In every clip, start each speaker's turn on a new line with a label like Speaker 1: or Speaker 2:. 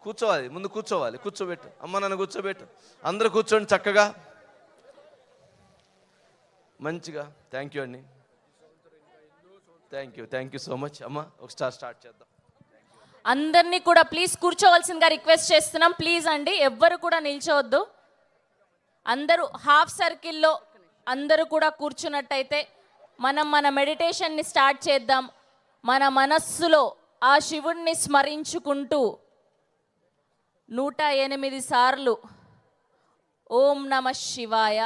Speaker 1: కూర్చోవాలి, ముందు కూర్చోవాలి. కూర్చోబెట్టు, అమ్మ నన్ను కూర్చోబెట్టు. అందరూ కూర్చోండి చక్కగా, మంచిగా. థ్యాంక్ యూ అండి, థ్యాంక్ యూ సో మచ్. అమ్మ ఒకసారి స్టార్ట్ చేద్దాం.
Speaker 2: అందరినీ కూడా ప్లీజ్ కూర్చోవలసిందిగా రిక్వెస్ట్ చేస్తున్నాం. ప్లీజ్ అండి, ఎవ్వరు కూడా నిల్చోవద్దు. అందరూ హాఫ్ సర్కిల్లో అందరూ కూడా కూర్చున్నట్టయితే మనం మన మెడిటేషన్ని స్టార్ట్ చేద్దాం. మన మనస్సులో ఆ శివుణ్ణి స్మరించుకుంటూ 108 సార్లు ఓం నమ శివాయ,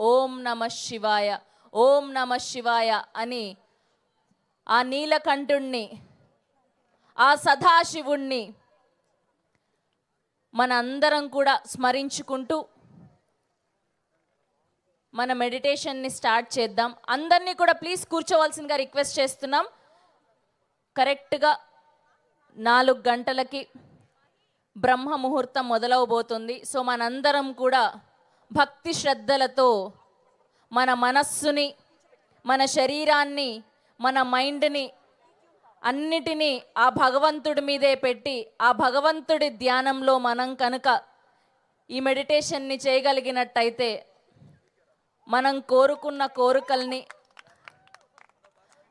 Speaker 2: ఓం నమ శివాయ, ఓం నమ శివాయ అని ఆ నీలకంఠుణ్ణి, ఆ సదాశివుణ్ణి మన అందరం కూడా స్మరించుకుంటూ మన మెడిటేషన్ని స్టార్ట్ చేద్దాం. అందరినీ కూడా ప్లీజ్ కూర్చోవలసిందిగా రిక్వెస్ట్ చేస్తున్నాం. కరెక్ట్గా 4 గంటలకి బ్రహ్మ ముహూర్తం మొదలవబోతుంది. సో మనందరం కూడా భక్తి శ్రద్ధలతో మన మనస్సుని, మన శరీరాన్ని, మన మైండ్ని అన్నిటినీ ఆ భగవంతుడి మీదే పెట్టి ఆ భగవంతుడి ధ్యానంలో మనం కనుక ఈ మెడిటేషన్ని చేయగలిగినట్టయితే మనం కోరుకున్న కోరికల్ని,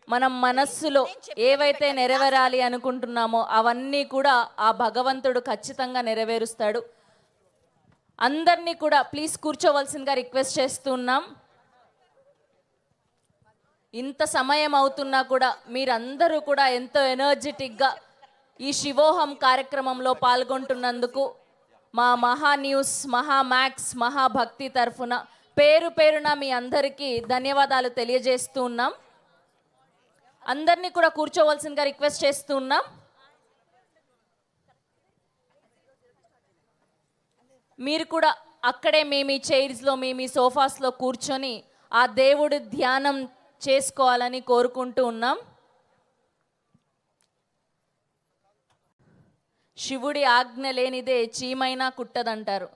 Speaker 2: మనం మనస్సులో ఏవైతే నెరవేరాలి అనుకుంటున్నామో అవన్నీ కూడా ఆ భగవంతుడు ఖచ్చితంగా నెరవేరుస్తాడు. అందరినీ కూడా ప్లీజ్ కూర్చోవలసిందిగా రిక్వెస్ట్ చేస్తున్నాం. ఇంత సమయం అవుతున్నా కూడా మీరందరూ కూడా ఎంతో ఎనర్జెటిక్గా ఈ శివోహం కార్యక్రమంలో పాల్గొంటున్నందుకు మా మహా న్యూస్, మహా మ్యాక్స్, మహాభక్తి తరఫున పేరు పేరున మీ అందరికీ ధన్యవాదాలు తెలియజేస్తూ ఉన్నాం. అందరినీ కూడా కూర్చోవలసిందిగా రిక్వెస్ట్ చేస్తూ ఉన్నాం. మీరు కూడా అక్కడే మీ చైర్స్లో, మీ సోఫాస్లో కూర్చొని ఆ దేవుడి ధ్యానం చేసుకోవాలని కోరుకుంటూ ఉన్నాం. శివుడి ఆజ్ఞ లేనిదే చీమైనా కుట్టదంటారు.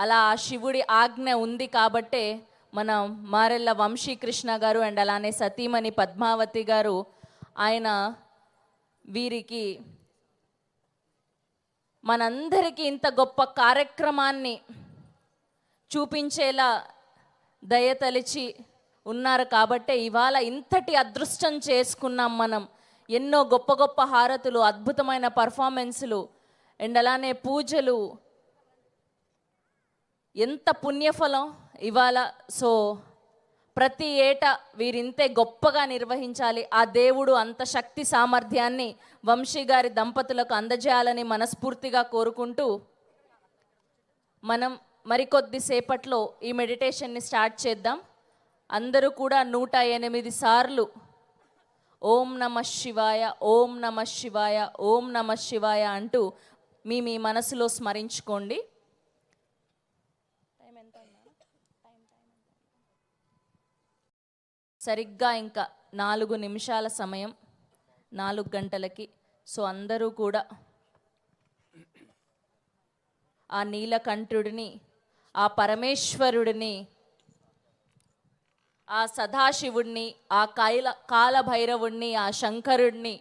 Speaker 2: అలా ఆ శివుడి ఆజ్ఞ ఉంది కాబట్టే మన మారెళ్ళ వంశీకృష్ణ గారు అండ్ అలానే సతీమణి పద్మావతి గారు ఆయన వీరికి మనందరికీ ఇంత గొప్ప కార్యక్రమాన్ని చూపించేలా దయతలిచి ఉన్నారు కాబట్టే ఇవాళ ఇంతటి అదృష్టం చేసుకున్నాం మనం. ఎన్నో గొప్ప గొప్ప హారతులు, అద్భుతమైన పర్ఫార్మెన్సులు అండ్ అలానే పూజలు, ఎంత పుణ్యఫలం ఇవాళ. సో ప్రతి ఏటా వీరింతే గొప్పగా నిర్వహించాలి. ఆ దేవుడు అంత శక్తి సామర్థ్యాన్ని వంశీ గారి దంపతులకు అందజేయాలని మనస్ఫూర్తిగా కోరుకుంటూ మనం మరికొద్ది సేపట్లో ఈ మెడిటేషన్ని స్టార్ట్ చేద్దాం. అందరూ కూడా 108 సార్లు ఓం నమ శివాయ, ఓం నమ శివాయ, ఓం నమ శివాయ అంటూ మీ మనసులో స్మరించుకోండి. సరిగ్గా ఇంకా 4 నిమిషాల సమయం, 4 గంటలకి. సో అందరూ కూడా ఆ నీలకంఠుడిని, ఆ పరమేశ్వరుడిని, ఆ సదాశివుడిని, ఆ కాలభైరవుడిని, ఆ శంకరుడిని,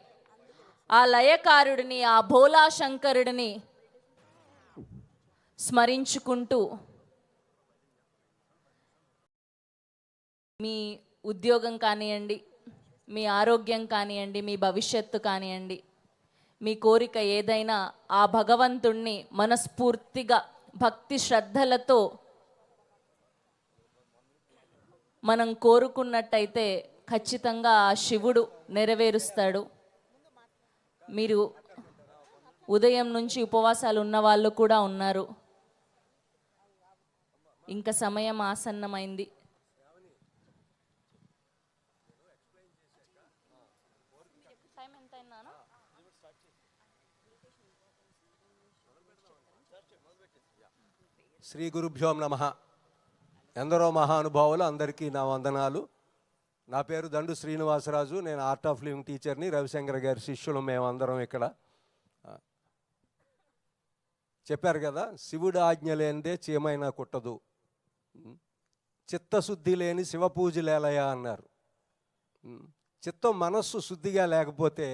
Speaker 2: ఆ లయకారుడిని, ఆ భోలా శంకరుడిని స్మరించుకుంటూ మీ ఉద్యోగం కానివ్వండి, మీ ఆరోగ్యం కానివ్వండి, మీ భవిష్యత్తు కానివ్వండి, మీ కోరిక ఏదైనా ఆ భగవంతుణ్ణి మనస్ఫూర్తిగా భక్తి శ్రద్ధలతో మనం కోరుకున్నట్టయితే ఖచ్చితంగా ఆ శివుడు నెరవేరుస్తాడు. మీరు ఉదయం నుంచి ఉపవాసాలు ఉన్న వాళ్ళు కూడా ఉన్నారు. ఇంకా సమయం ఆసన్నమైంది.
Speaker 3: శ్రీ గురుభ్యోం నమః. ఎందరో మహానుభావులు అందరికీ నా వందనాలు. నా పేరు దండు శ్రీనివాసరాజు. నేను ఆర్ట్ ఆఫ్ లివింగ్ టీచర్ని. రవిశంకర్ గారి శిష్యులు మేమందరం ఇక్కడ. చెప్పారు కదా, శివుడు ఆజ్ఞ లేనిదే చీమైనా కుట్టదు, చిత్తశుద్ధి లేని శివ పూజలేలయా అన్నారు. చిత్తం మనస్సు శుద్ధిగా లేకపోతే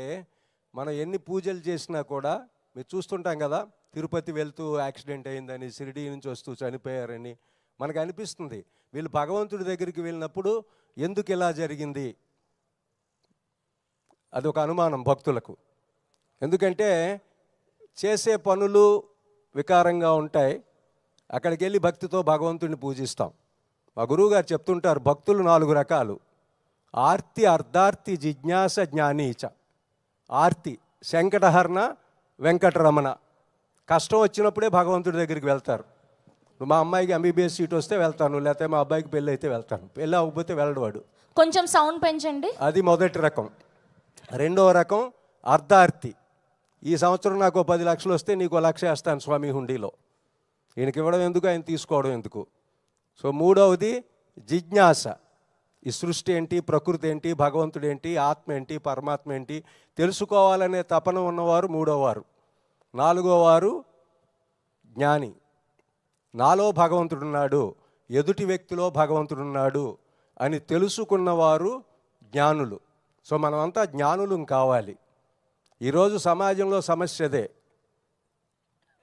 Speaker 3: మనం ఎన్ని పూజలు చేసినా కూడా మీరు చూస్తుంటాం కదా, తిరుపతి వెళ్తూ యాక్సిడెంట్ అయిందని, షిరిడీ నుంచి వస్తూ చనిపోయారని. మనకు అనిపిస్తుంది వీళ్ళు భగవంతుడి దగ్గరికి వెళ్ళినప్పుడు ఎందుకు ఇలా జరిగింది, అదొక అనుమానం భక్తులకు. ఎందుకంటే చేసే పనులు వికారంగా ఉంటాయి, అక్కడికి వెళ్ళి భక్తితో భగవంతుడిని పూజిస్తాం. మా గురువుగారు చెప్తుంటారు, భక్తులు 4 రకాలు: ఆర్తి, అర్ధార్తి, జిజ్ఞాస, జ్ఞానీచ. ఆర్తి శంకటహరణ, వెంకటరమణ. కష్టం వచ్చినప్పుడే భగవంతుడి దగ్గరికి వెళ్తారు. మా అమ్మాయికి ఎంబీబీఎస్ సీట్ వస్తే వెళ్తాను, లేకపోతే మా అబ్బాయికి పెళ్ళి అయితే వెళ్తాను. పెళ్ళి అవ్వకపోతే వెళ్ళడవాడు.
Speaker 2: కొంచెం సౌండ్ పెంచండి.
Speaker 3: అది మొదటి రకం. రెండవ రకం అర్ధార్తి. ఈ సంవత్సరం నాకు 10 లక్షలు వస్తే నీకు 1 లక్ష వేస్తాను స్వామి హుండీలో. ఈయనకి ఇవ్వడం ఎందుకు, ఆయన తీసుకోవడం ఎందుకు. సో మూడవది జిజ్ఞాస. ఈ సృష్టి ఏంటి, ప్రకృతి ఏంటి, భగవంతుడు ఏంటి, ఆత్మ ఏంటి, పరమాత్మ ఏంటి తెలుసుకోవాలనే తపన ఉన్నవారు మూడోవారు. 4వ వారు జ్ఞాని. నాలో భగవంతుడున్నాడు, ఎదుటి వ్యక్తిలో భగవంతుడున్నాడు అని తెలుసుకున్నవారు జ్ఞానులు. సో మనమంతా జ్ఞానులు కావాలి. ఈరోజు సమాజంలో సమస్య అదే.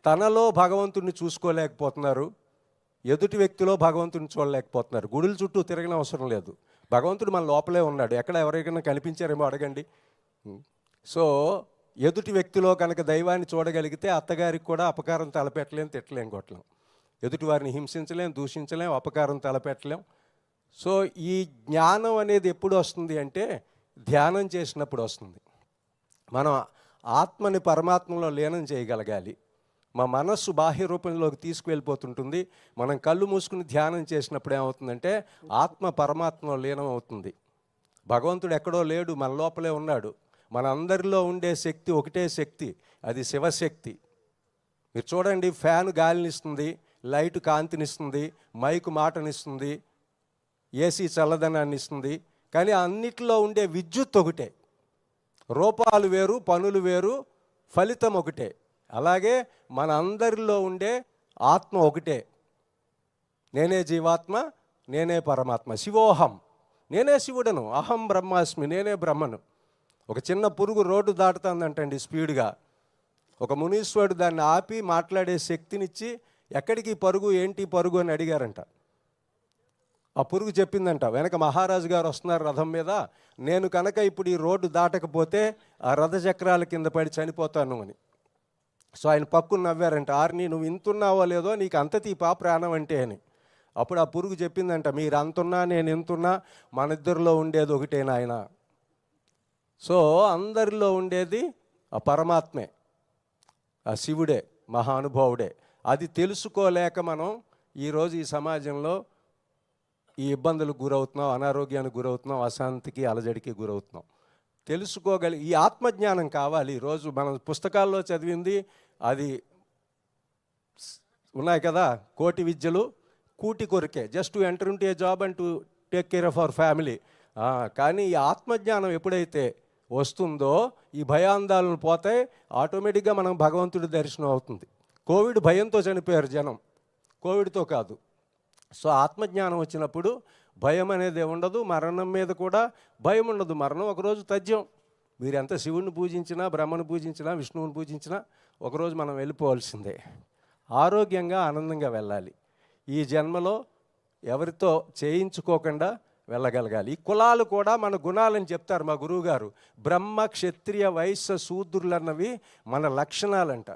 Speaker 3: తనలో భగవంతుడిని చూసుకోలేకపోతున్నారు, ఎదుటి వ్యక్తిలో భగవంతుడిని చూడలేకపోతున్నారు. గుడుల చుట్టూ తిరగని అవసరం లేదు, భగవంతుడు మన లోపలే ఉన్నాడు. ఎక్కడ ఎవరికైనా కనిపించారేమో అడగండి. సో ఎదుటి వ్యక్తిలో కనుక దైవాన్ని చూడగలిగితే అత్తగారికి కూడా అపకారం తలపెట్టలేం, తిట్టలేం, కొట్టలేం. ఎదుటి వారిని హింసించలేం, దూషించలేం, అపకారం తలపెట్టలేం. సో ఈ జ్ఞానం అనేది ఎప్పుడు వస్తుంది అంటే ధ్యానం చేసినప్పుడు వస్తుంది. మనం ఆత్మని పరమాత్మలో లీనం చేయగలగాలి. మా మనస్సు బాహ్య రూపంలోకి తీసుకువెళ్ళిపోతుంటుంది. మనం కళ్ళు మూసుకుని ధ్యానం చేసినప్పుడు ఏమవుతుందంటే ఆత్మ పరమాత్మలో లీనం అవుతుంది. భగవంతుడు ఎక్కడో లేడు, మన లోపలే ఉన్నాడు. మన అందరిలో ఉండే శక్తి ఒకటే శక్తి, అది శివశక్తి. మీరు చూడండి, ఫ్యాన్ గాలినిస్తుంది, లైట్ కాంతినిస్తుంది, మైకు మాటనిస్తుంది, ఏసీ చల్లదనాన్ని ఇస్తుంది. కానీ అన్నిటిలో ఉండే విద్యుత్ ఒకటే. రూపాలు వేరు, పనులు వేరు, ఫలితం ఒకటే. అలాగే మన అందరిలో ఉండే ఆత్మ ఒకటే. నేనే జీవాత్మ, నేనే పరమాత్మ. శివోహం, నేనే శివుడను. అహం బ్రహ్మాస్మి, నేనే బ్రహ్మను. ఒక చిన్న పురుగు రోడ్డు దాటుతుందంటండి స్పీడ్గా. ఒక మునీశ్వరుడు దాన్ని ఆపి మాట్లాడే శక్తినిచ్చి ఎక్కడికి పరుగు, ఏంటి పరుగు అని అడిగారంట. ఆ పురుగు చెప్పిందంట, వెనక మహారాజు గారు వస్తున్నారు రథం మీద, నేను కనుక ఇప్పుడు ఈ రోడ్డు దాటకపోతే ఆ రథ చక్రాల కింద పడి చనిపోతాను అని. సో ఆయన పక్కున నవ్వారంట, ఆర్ని నువ్వు ఇంతున్నావో లేదో, నీకు అంత తీపా ప్రాణం అంటే అని. అప్పుడు ఆ పురుగు చెప్పిందంట, మీరు అంతున్నా నేను ఇంతున్నా మన ఇద్దరిలో ఉండేది ఒకటే నాయన. సో అందరిలో ఉండేది ఆ పరమాత్మే, ఆ శివుడే, మహానుభావుడే. అది తెలుసుకోలేక మనం ఈరోజు ఈ సమాజంలో ఈ ఇబ్బందులకు గురవుతున్నాం, అనారోగ్యానికి గురవుతున్నాం, అశాంతికి అలజడికి గురవుతున్నాం. ఈ ఆత్మజ్ఞానం కావాలి. ఈరోజు మనం పుస్తకాల్లో చదివింది అది ఉన్నాయి కదా, కోటి విద్యలు కూటి కొరికే, just to enter into a job and to take care of our family. కానీ ఈ ఆత్మజ్ఞానం ఎప్పుడైతే వస్తుందో ఈ భయాందాలను పోతాయి, ఆటోమేటిక్గా మనం భగవంతుడి దర్శనం అవుతుంది. కోవిడ్ భయంతో చనిపోయారు జనం, కోవిడ్తో కాదు. సో ఆత్మజ్ఞానం వచ్చినప్పుడు భయం అనేది ఉండదు, మరణం మీద కూడా భయం ఉండదు. మరణం ఒకరోజు తథ్యం. మీరు ఎంత శివుడిని పూజించినా, బ్రహ్మను పూజించినా, విష్ణువుని పూజించినా ఒకరోజు మనం వెళ్ళిపోవాల్సిందే. ఆరోగ్యంగా ఆనందంగా వెళ్ళాలి. ఈ జన్మలో ఎవరితో చేయించుకోకుండా వెళ్ళగలగాలి. ఈ కులాలు కూడా మన గుణాలని చెప్తారు మా గురువుగారు. బ్రహ్మ, క్షత్రియ, వైశ్య, శూద్రులు అన్నవి మన లక్షణాలంట.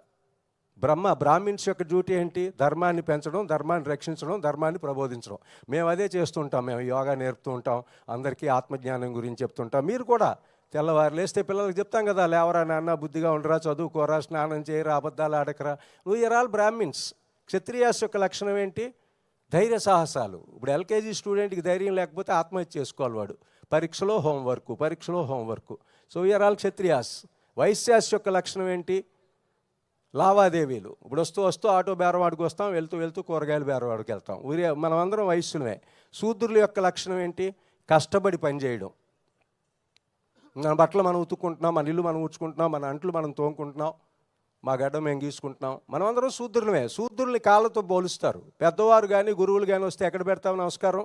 Speaker 3: బ్రాహ్మిన్స్ యొక్క డ్యూటీ ఏంటి? ధర్మాన్ని పెంచడం, ధర్మాన్ని రక్షించడం, ధర్మాన్ని ప్రబోధించడం. మేము అదే చేస్తుంటాం. మేము యోగా నేర్పుతూ ఉంటాం, అందరికీ ఆత్మజ్ఞానం గురించి చెప్తుంటాం. మీరు కూడా తెల్లవారు లేస్తే పిల్లలకు చెప్తాం కదా, లేవరా నాన్న, బుద్ధిగా ఉండరా, చదువుకోరా, స్నానం చేయరా, అబద్ధాలు ఆడకరా. We are all Brahmins. క్షత్రియాస్ యొక్క లక్షణం ఏంటి? ధైర్య సాహసాలు. ఇప్పుడు ఎల్కేజీ స్టూడెంట్కి ధైర్యం లేకపోతే ఆత్మహత్య చేసుకోవాలి వాడు. పరీక్షలో homework. So we are all Kshatriyas. Vaishyas యొక్క లక్షణం ఏంటి? లావాదేవీలు. ఇప్పుడు వస్తూ ఆటో బేరవాడికి వస్తాం, వెళ్తూ కూరగాయలు బేరవాడికి వెళ్తాం. మనం అందరం వైశ్యులమే. శూద్రుల యొక్క లక్షణం ఏంటి? కష్టపడి పనిచేయడం. మన బట్టలు మనం ఉతుక్కుంటున్నాం, మన ఇల్లు మనం ఊడ్చుకుంటున్నాం, మన అంట్లు మనం తోముకుంటున్నాం, మా గడ్డ మేము గీసుకుంటున్నాం. మనం అందరం శూద్రులమే. శూద్రుల్ని కాళ్ళతో పోలుస్తారు. పెద్దవారు కానీ గురువులు కానీ వస్తే ఎక్కడ పెడతాం నమస్కారం?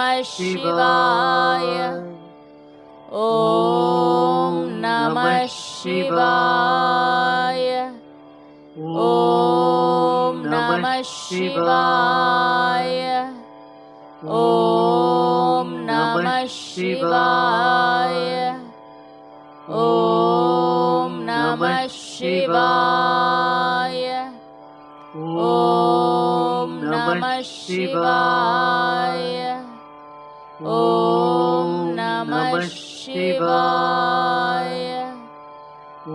Speaker 2: శివాయ. ఓం నమః శివాయ. ఓం నమః శివాయ. ఓం నమః శివాయ. ఓం నమః శివాయ. ఓం నమః శివాయ. ఓం నమః శివాయ.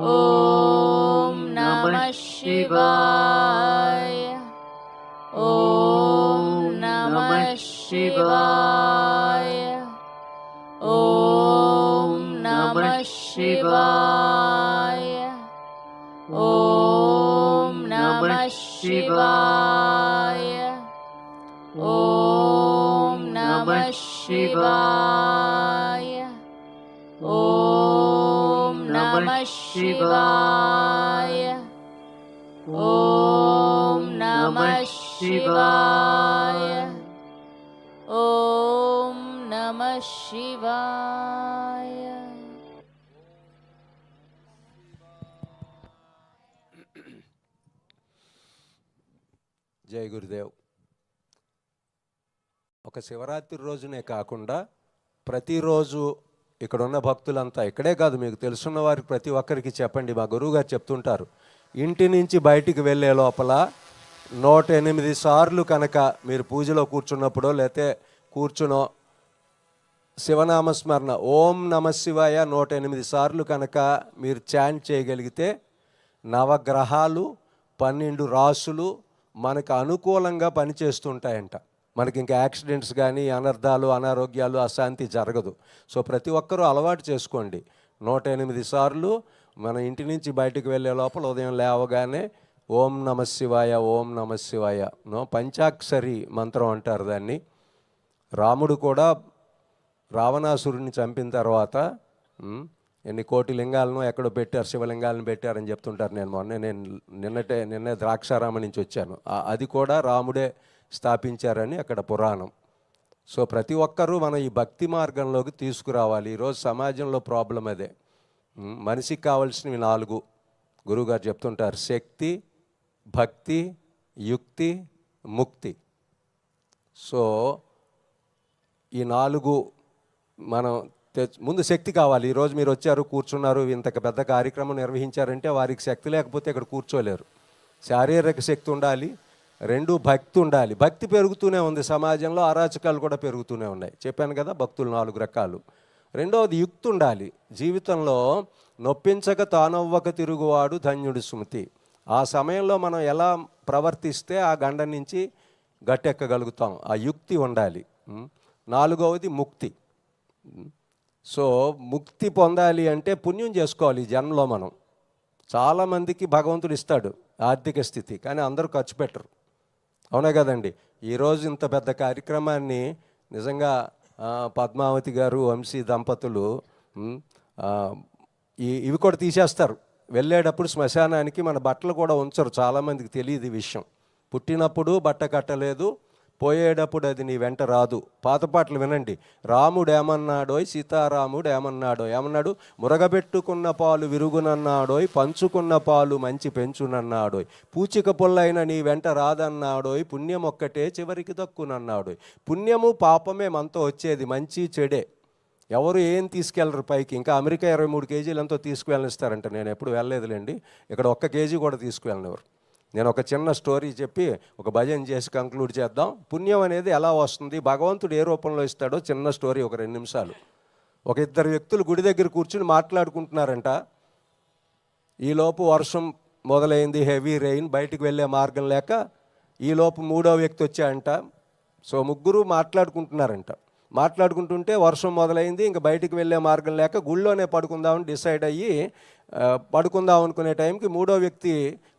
Speaker 2: ఓం నమః శివాయ. ఓం నమః శివాయ. ఓం నమః శివాయ. ఓం నమః శివాయ. ఓం నమః శివాయ. ఓం నమః శివాయ. ఓం నమః శివాయ. ఓం నమః శివాయ.
Speaker 3: జై గురుదేవ్. ఒక శివరాత్రి రోజునే కాకుండా ప్రతిరోజు ఇక్కడ ఉన్న భక్తులంతా, ఇక్కడే కాదు మీకు తెలుసున్న వారికి ప్రతి ఒక్కరికి చెప్పండి. మా గురువుగారు చెప్తుంటారు, ఇంటి నుంచి బయటికి వెళ్ళే లోపల 108 సార్లు కనుక మీరు పూజలో కూర్చున్నప్పుడో లేతే కూర్చునో శివనామస్మరణ ఓం నమ శివాయ 108 సార్లు కనుక మీరు చాంట్ చేయగలిగితే నవగ్రహాలు 12 రాసులు మనకు అనుకూలంగా పనిచేస్తుంటాయంట. మనకి ఇంకా యాక్సిడెంట్స్ కానీ అనర్థాలు అనారోగ్యాలు అశాంతి జరగదు. సో ప్రతి ఒక్కరూ అలవాటు చేసుకోండి. 108 సార్లు మన ఇంటి నుంచి బయటకు వెళ్ళే లోపల ఉదయం లేవగానే ఓం నమ శివాయ ఓం నమ శివాయ పంచాక్షరి మంత్రం అంటారు దాన్ని. రాముడు కూడా రావణాసురుడిని చంపిన తర్వాత ఎన్ని కోటి లింగాలను ఎక్కడో పెట్టారు, శివలింగాలను పెట్టారని చెప్తుంటారు. నేను నిన్నే ద్రాక్షారామం నుంచి వచ్చాను. అది కూడా రాముడే స్థాపించారని అక్కడ పురాణం. సో ప్రతి ఒక్కరూ మనం ఈ భక్తి మార్గంలోకి తీసుకురావాలి. ఈరోజు సమాజంలో ప్రాబ్లం అదే. మనిషికి కావాల్సినవి 4 గురువుగారు చెప్తుంటారు: శక్తి, భక్తి, యుక్తి, ముక్తి. సో ఈ 4 మనం ముందు శక్తి కావాలి. ఈరోజు మీరు వచ్చారు, కూర్చున్నారు, ఇంత పెద్ద కార్యక్రమం నిర్వహించారంటే వారికి శక్తి లేకపోతే ఇక్కడ కూర్చోలేరు. శారీరక శక్తి ఉండాలి, 2 భక్తి ఉండాలి. భక్తి పెరుగుతూనే ఉంది సమాజంలో, అరాచకాలు కూడా పెరుగుతూనే ఉన్నాయి. చెప్పాను కదా, భక్తులు 4 రకాలు. 2వది యుక్తి ఉండాలి. జీవితంలో నొప్పించక తానవ్వక తిరుగువాడు ధన్యుడి సుమతి. ఆ సమయంలో మనం ఎలా ప్రవర్తిస్తే ఆ గండ నుంచి గట్టెక్కగలుగుతాం, ఆ యుక్తి ఉండాలి. 4వది ముక్తి. సో ముక్తి పొందాలి అంటే పుణ్యం చేసుకోవాలి. ఈ జన్మలో మనం చాలామందికి భగవంతుడు ఇస్తాడు ఆర్థిక స్థితి, కానీ అందరూ ఖర్చు పెట్టరు. అవునా కదండి? ఈరోజు ఇంత పెద్ద కార్యక్రమాన్ని నిజంగా పద్మావతి గారు, వంశీ దంపతులు ఇవి కూడా తీసేస్తారు. వెళ్ళేటప్పుడు శ్మశానానికి మన బట్టలు కూడా ఉంచరు. చాలామందికి తెలియదు ఈ విషయం. పుట్టినప్పుడు బట్ట కట్టలేదు, పోయేటప్పుడు అది నీ వెంట రాదు. పాత పాటలు వినండి. రాముడు ఏమన్నాడోయ్, సీతారాముడు ఏమన్నాడో, ఏమన్నాడు? మురగబెట్టుకున్న పాలు విరుగునన్నాడోయ్, పంచుకున్న పాలు మంచి పెంచునన్నాడోయ్, పూచిక పుల్లైన నీ వెంట రాదన్నాడోయ్, పుణ్యం ఒక్కటే చివరికి దక్కునన్నాడోయ్. పుణ్యము పాపమే మనతో వచ్చేది, మంచి చెడే. ఎవరు ఏం తీసుకెళ్ళరు పైకి. ఇంకా అమెరికా 23 కేజీలు ఎంతో తీసుకువెళ్ళనిస్తారంట. నేను ఎప్పుడు వెళ్ళలేదులేండి. ఇక్కడ 1 కేజీ కూడా తీసుకువెళ్ళనివ్వరు. నేను ఒక చిన్న స్టోరీ చెప్పి ఒక భజన చేసి కంక్లూడ్ చేద్దాం. పుణ్యం అనేది ఎలా వస్తుంది, భగవంతుడు ఏ రూపంలో ఇస్తాడో చిన్న స్టోరీ, ఒక 2 నిమిషాలు. ఒక 2 వ్యక్తులు గుడి దగ్గర కూర్చుని మాట్లాడుకుంటున్నారంట. ఈలోపు వర్షం మొదలైంది, హెవీ రెయిన్, బయటికి వెళ్ళే మార్గం లేక ఈలోపు 3వ వ్యక్తి వచ్చాయంట. సో ముగ్గురు మాట్లాడుకుంటున్నారంట. మాట్లాడుకుంటుంటే వర్షం మొదలైంది, ఇంకా బయటికి వెళ్ళే మార్గం లేక గుళ్ళోనే పడుకుందామని డిసైడ్ అయ్యి పడుకుందాం అనుకునే టైంకి 3వ వ్యక్తి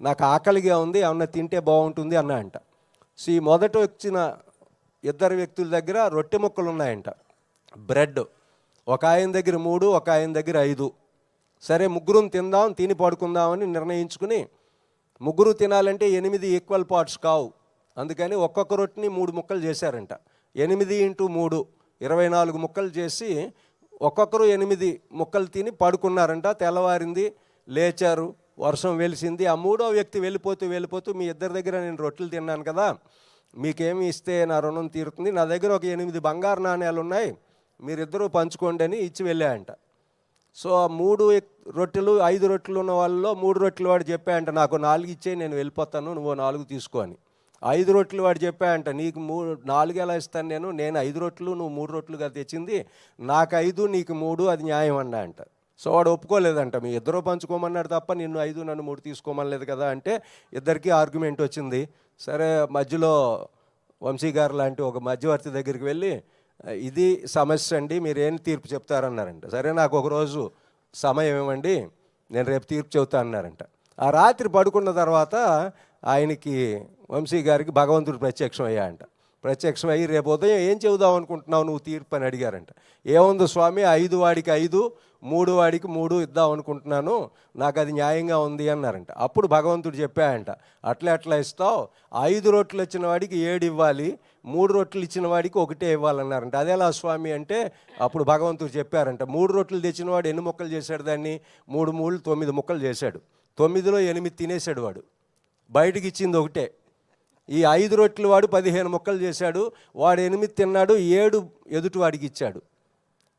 Speaker 3: నాకు ఆకలిగా ఉంది, ఏమన్నా తింటే బాగుంటుంది అన్నా అంట. సో ఈ మొదట వచ్చిన 2 వ్యక్తుల దగ్గర రొట్టె ముక్కలు ఉన్నాయంట, బ్రెడ్. ఒక ఆయన దగ్గర 3, ఒక ఆయన దగ్గర 5. సరే ముగ్గురం తిందాం, తిని పడుకుందామని నిర్ణయించుకుని, ముగ్గురు తినాలంటే 8 ఈక్వల్ పార్ట్స్ కావు. అందుకని ఒక్కొక్క రొట్టెని 3 ముక్కలు చేశారంట. 8 × 3 24 ముక్కలు చేసి ఒక్కొక్కరు 8 ముక్కలు తిని పడుకున్నారంట. తెల్లవారింది, లేచారు, వర్షం వెలిసింది. ఆ 3వ వ్యక్తి వెళ్ళిపోతూ మీ ఇద్దరి దగ్గర నేను రొట్టెలు తిన్నాను కదా, మీకేమి ఇస్తే నా రుణం తీరుతుంది, నా దగ్గర ఒక 8 బంగారు నాణ్యాలు ఉన్నాయి, మీరిద్దరూ పంచుకోండి అని ఇచ్చి వెళ్ళాయంట. సో ఆ 3 రొట్టెలు 5 రొట్టెలు ఉన్న వాళ్ళలో 3 రొట్టెలు వాడు చెప్పాయంట, నాకు 4 ఇచ్చేయి, నేను వెళ్ళిపోతాను, నువ్వు 4 తీసుకో అని. 5 రొట్టెలు వాడు చెప్పాయంట, నీకు 4 ఎలా ఇస్తాను, నేను 5 రొట్టెలు, నువ్వు 3 రొట్టెలుగా తెచ్చింది, నాకు 5 నీకు 3, అది న్యాయం అన్నా అంట. సో వాడు ఒప్పుకోలేదంట, మీ ఇద్దరూ పంచుకోమన్నాడు తప్ప నిన్ను 5 నన్ను 3 తీసుకోమనలేదు కదా అంటే ఇద్దరికీ ఆర్గ్యుమెంట్ వచ్చింది. సరే మధ్యలో వంశీ గారు లాంటి ఒక మధ్యవర్తి దగ్గరికి వెళ్ళి, ఇది సమస్య అండి, మీరేం తీర్పు చెప్తారన్నారంట. సరే నాకు ఒకరోజు సమయం ఇవ్వండి, నేను రేపు తీర్పు చెబుతా అన్నారంట. ఆ రాత్రి పడుకున్న తర్వాత ఆయనకి వంశీ గారికి భగవంతుడు ప్రత్యక్షం అయ్యాయంట. ప్రత్యక్షం అయ్యి రేపు ఉదయం ఏం చెబుదాం అనుకుంటున్నావు నువ్వు తీర్పు అని అడిగారంట. ఏముంది స్వామి, 5 వాడికి 5, 3 వాడికి 3 ఇద్దాం అనుకుంటున్నాను, నాకు అది న్యాయంగా ఉంది అన్నారంట. అప్పుడు భగవంతుడు చెప్పాయంట, అట్లా ఇస్తావు, 5 రొట్టెలు ఇచ్చిన వాడికి 7 ఇవ్వాలి, 3 రొట్టెలు ఇచ్చిన వాడికి 1 ఇవ్వాలన్నారంట. అదేలా స్వామి అంటే అప్పుడు భగవంతుడు చెప్పారంట, 3 రొట్టెలు తెచ్చిన వాడు ఎన్ని ముక్కలు చేశాడు, దాన్ని 3 3 9 ముక్కలు చేశాడు, 9లో 8 తినేశాడు వాడు, బయటకి ఇచ్చింది 1. ఈ 5 రొట్టెలు వాడు 15 ముక్కలు చేశాడు, వాడు 8 తిన్నాడు, 7 ఎదుటి వాడికి ఇచ్చాడు.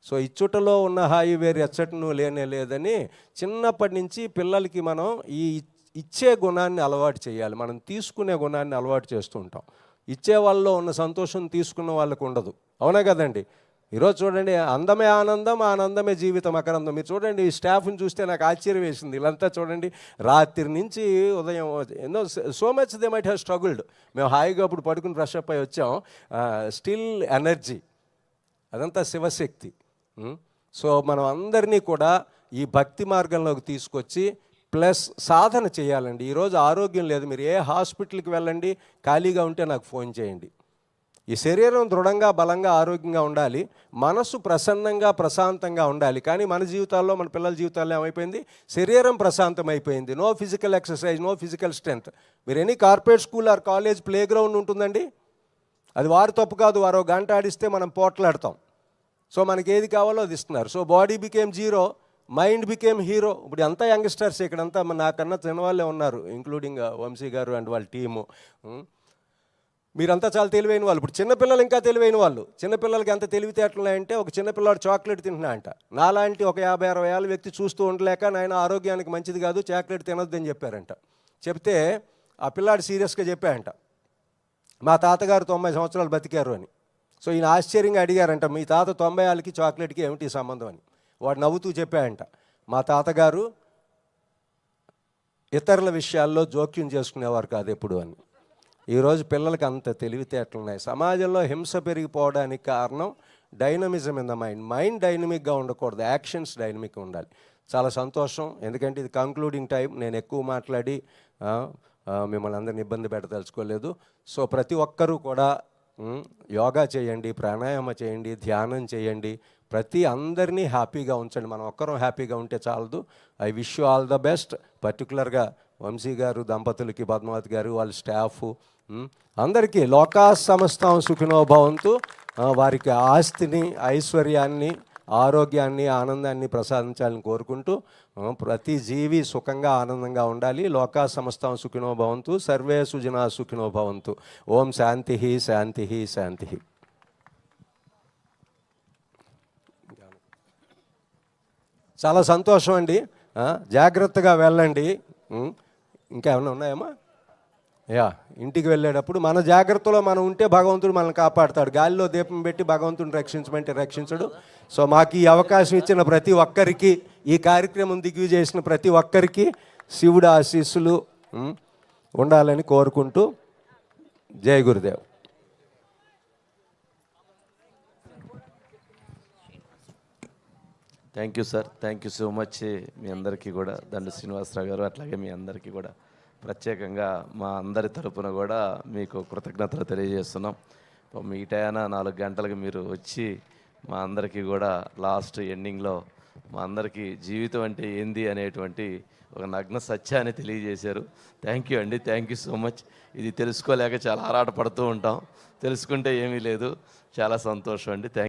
Speaker 3: సో ఇచ్చుటలో ఉన్న హాయి వేరు ఎచ్చటను లేనే లేదని చిన్నప్పటి నుంచి పిల్లలకి మనం ఈ ఇచ్చే గుణాన్ని అలవాటు చేయాలి. మనం తీసుకునే గుణాన్ని అలవాటు చేస్తూ ఉంటాం. ఇచ్చే వాళ్ళలో ఉన్న సంతోషం తీసుకున్న వాళ్ళకు ఉండదు, అవునా కదండి? ఈరోజు చూడండి, అందమే ఆనందం, ఆనందమే జీవితం అకరందం. మీరు చూడండి, ఈ స్టాఫ్ని చూస్తే నాకు ఆశ్చర్యం వేసింది. వీళ్ళంతా చూడండి, రాత్రి నుంచి ఉదయం ఎన్నో so much they might have struggled. మేము హాయిగా అప్పుడు పడుకుని ఫ్రెష్ అప్ అయి వచ్చాం, స్టిల్ ఎనర్జీ, అదంతా శివశక్తి. సో మనం అందరినీ కూడా ఈ భక్తి మార్గంలోకి తీసుకొచ్చి ప్లస్ సాధన చేయాలండి. ఈరోజు ఆరోగ్యం లేదు, మీరు ఏ హాస్పిటల్కి వెళ్ళండి, ఖాళీగా ఉంటే నాకు ఫోన్ చేయండి. ఈ శరీరం దృఢంగా బలంగా ఆరోగ్యంగా ఉండాలి, మనసు ప్రసన్నంగా ప్రశాంతంగా ఉండాలి. కానీ మన జీవితాల్లో, మన పిల్లల జీవితాల్లో ఏమైపోయింది, శరీరం ప్రశాంతం అయిపోయింది. No physical exercise, no physical strength. మీరు any corporate school or college play ground ఉంటుందండి, అది వారి తప్పు కాదు, వారు 1 గంట ఆడిస్తే మనం పోట్లాడతాం. సో మనకి ఏది కావాలో అది ఇస్తున్నారు. So body became zero, mind became hero. ఇప్పుడు అంతా యంగ్స్టర్స్, ఇక్కడంతా నాకన్నా చిన్నవాళ్ళే ఉన్నారు, ఇంక్లూడింగ్ వంశీ గారు అండ్ వాళ్ళ టీము. మీరంతా చాలా తెలివైన వాళ్ళు. ఇప్పుడు చిన్నపిల్లలు ఇంకా తెలివైన వాళ్ళు. చిన్నపిల్లలకి ఎంత తెలివితేటలు ఉన్నాయంటే, ఒక చిన్నపిల్లాడు చాక్లెట్ తింటున్నా అంట, నాలాంటి ఒక 50-60 ఏళ్ళ వ్యక్తి చూస్తూ ఉండలేక, నాయన ఆరోగ్యానికి మంచిది కాదు, చాక్లెట్ తినొద్దని చెప్పారంట. చెప్తే ఆ పిల్లాడు సీరియస్గా చెప్పాయంట, మా తాతగారు 90 సంవత్సరాలు బతికారు అని. సో ఈయన ఆశ్చర్యంగా అడిగారంట, మీ తాత 90 ఏళ్ళకి చాక్లెట్కి ఏమిటి సంబంధం అని. వాడు నవ్వుతూ చెప్పాయంట, మా తాతగారు ఇతరుల విషయాల్లో జోక్యం చేసుకునేవారు కాదు ఎప్పుడు అని. ఈరోజు పిల్లలకి అంత తెలివితేటలు ఉన్నాయి. సమాజంలో హింస పెరిగిపోవడానికి కారణం dynamism in the mind. Mind డైనమిక్గా ఉండకూడదు, యాక్షన్స్ డైనమిక్గా ఉండాలి. చాలా సంతోషం, ఎందుకంటే ఇది కంక్లూడింగ్ టైం. నేను ఎక్కువ మాట్లాడి మిమ్మల్ని అందరిని ఇబ్బంది పెట్టదలుచుకోలేదు. సో ప్రతి ఒక్కరూ కూడా యోగా చేయండి, ప్రాణాయామ చేయండి, ధ్యానం చేయండి, అందరినీ హ్యాపీగా ఉంచండి. మనం ఒక్కరం హ్యాపీగా ఉంటే చాలదు. I wish you all the best. పర్టికులర్గా వంశీ గారు దంపతులకి, పద్మావతి గారు, వాళ్ళ స్టాఫ్ అందరికీ లోకా సమస్తం సుఖినో భవంతు. వారికి ఆస్తిని, ఐశ్వర్యాన్ని, ఆరోగ్యాన్ని, ఆనందాన్ని ప్రసాదించాలని కోరుకుంటూ, ప్రతి జీవి సుఖంగా ఆనందంగా ఉండాలి. లోకా సమస్తం సుఖినో భవంతు, సర్వే సుజనా సుఖినో భవంతు. ఓం శాంతి శాంతి శాంతి. చాలా సంతోషం అండి. జాగ్రత్తగా వెళ్ళండి. ఇంకా ఏమైనా ఉన్నాయమ్మా? ఇంటికి వెళ్ళేటప్పుడు మన జాగ్రత్తలో మనం ఉంటే భగవంతుడు మనల్ని కాపాడుతాడు. గాలిలో దీపం పెట్టి భగవంతుడిని రక్షించమంటే రక్షించడు. సో మాకు ఈ అవకాశం ఇచ్చిన ప్రతి ఒక్కరికి, ఈ కార్యక్రమం దిగ్విజయం చేసిన ప్రతి ఒక్కరికి శివుడు ఆశీస్సులు ఉండాలని కోరుకుంటూ, జై గురుదేవ్.
Speaker 1: Thank you sir, thank you so much. మీ అందరికీ కూడా, దండు శ్రీనివాసరావు గారు, అట్లాగే మీ అందరికీ కూడా ప్రత్యేకంగా మా అందరి తరపున కూడా మీకు కృతజ్ఞతలు తెలియజేస్తున్నాం. మీ టయాన 4 గంటలకు మీరు వచ్చి మా అందరికీ కూడా లాస్ట్ ఎండింగ్లో మా అందరికీ జీవితం అంటే ఏంది అనేటువంటి ఒక నగ్న సత్యాన్ని తెలియజేశారు. థ్యాంక్ యూ అండి, థ్యాంక్ యూ సో మచ్. ఇది తెలుసుకోలేక చాలా ఆరాటపడుతూ ఉంటాం, తెలుసుకుంటే ఏమీ లేదు. చాలా సంతోషం అండి.